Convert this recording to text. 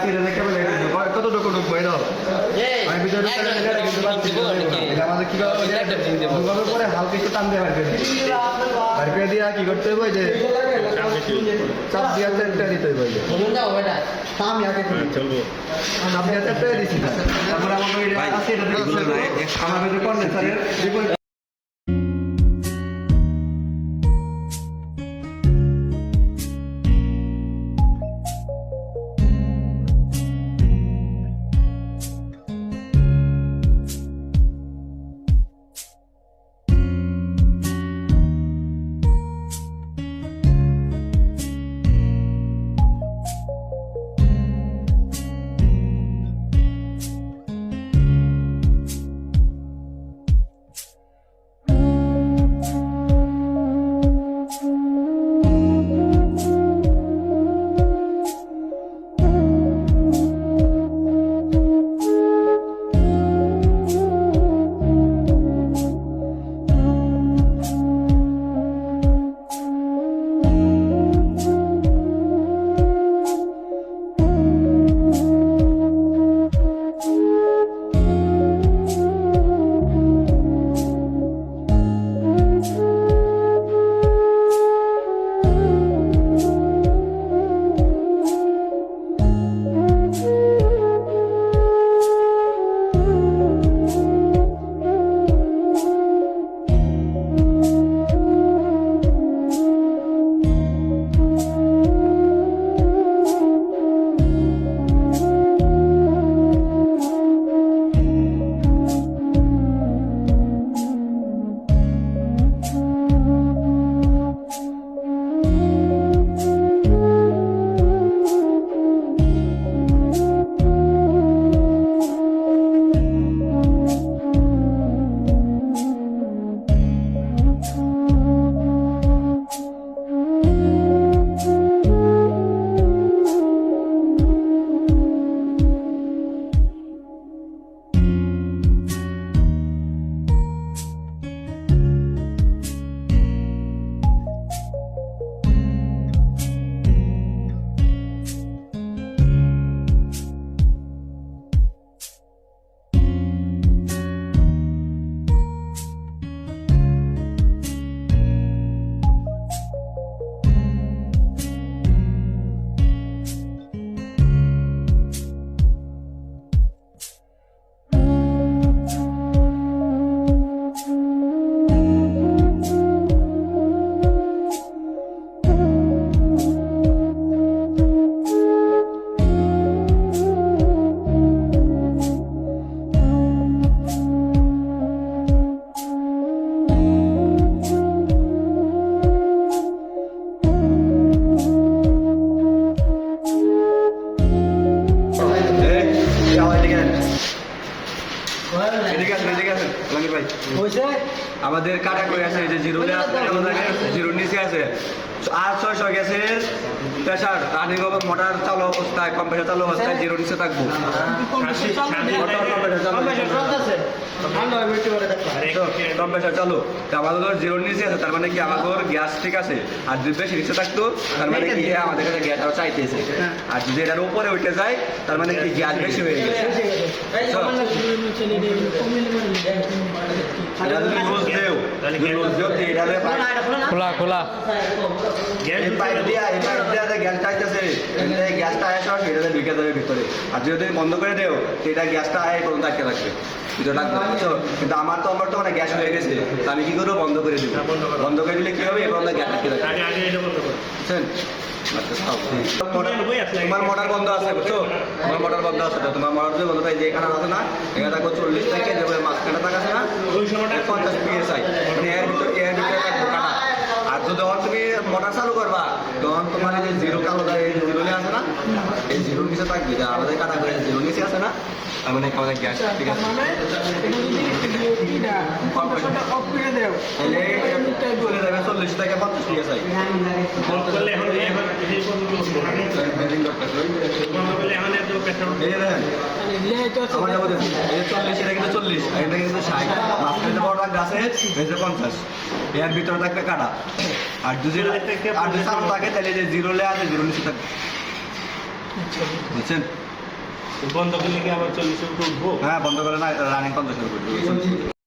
এটা দেখে বলে কত ঢুকো ঢুকবো এটা আমি ভিতরে এটা আমাদের কি ঢুকানোর পরে হালকা একটু টান দিয়ে বার করে দিয়া কি করতে হবে যে চাপ দিয়া তেলটা দিতে হবে আমি আগে চলবো চাপ দিয়া তেলটা দিচ্ছি তারপরে আমাদের আছে এটা আমাদের কন্ডেন্সারের আমাদের কাটা করে আছে এই যে জিরোর নিচে আছে আর 600 গ্যাসের প্রেসার রানিং মোটর চালু অবস্থায় কম্প্রেসার চালু অবস্থায় জিরো নিচে থাকবো কম্প্রেসার চালু আমাদের জিরো নিচে আছে তার মানে কি আমাদের গ্যাস ঠিক আছে আর যদি বেশি নিচে থাকতো তার মানে কি আমাদের কাছে গ্যাস আরো চাইতেছে আর যদি এটার উপরে উঠে যায় তার মানে কি গ্যাস বেশি হয়ে গেছে খোলা খোলা গ্যাসটা আসে সেটাতে ঢুকে যাবে ভিতরে আর যদি বন্ধ করে দেও সেটা গ্যাসটা আয় পর্যন্ত আটকে রাখবে কিন্তু আমার তো মানে গ্যাস হয়ে গেছে আমি কি করবো বন্ধ করে দিব বন্ধ করে দিলে কি হবে এবার গ্যাস আটকে রাখবে বুঝছেন তোমার মোটর বন্ধ আছে বুঝছো তোমার মোটর বন্ধ আছে তোমার মোটর যদি বন্ধ থাকে যে এখানে আছে না এখানে থাকবো 40 থেকে যে মাঝখানে থাকা আছে না 50 PSI এর ভিতরে কাটা আর যখন তুমি মোটর চালু করবা তখন তোমার এই যে জিরো কালো জিরো আছে না এই জিরোর নিচে থাকবে যা আমাদের কাটা করে জিরো নিচে আছে না তার মানে আমাদের গ্যাস ঠিক আছে চলে যাবে 40 থেকে 50 PSI এর ভিতরে থাকবে কাটা আর যদি চালু থাকে তাহলে যে জিরো লে আছে জিরো নিচে থাকবে বুঝছেন বন্ধ করলে কি আবার 40 উঠবো? হ্যাঁ বন্ধ করে না রানিং 50 শুরু করতে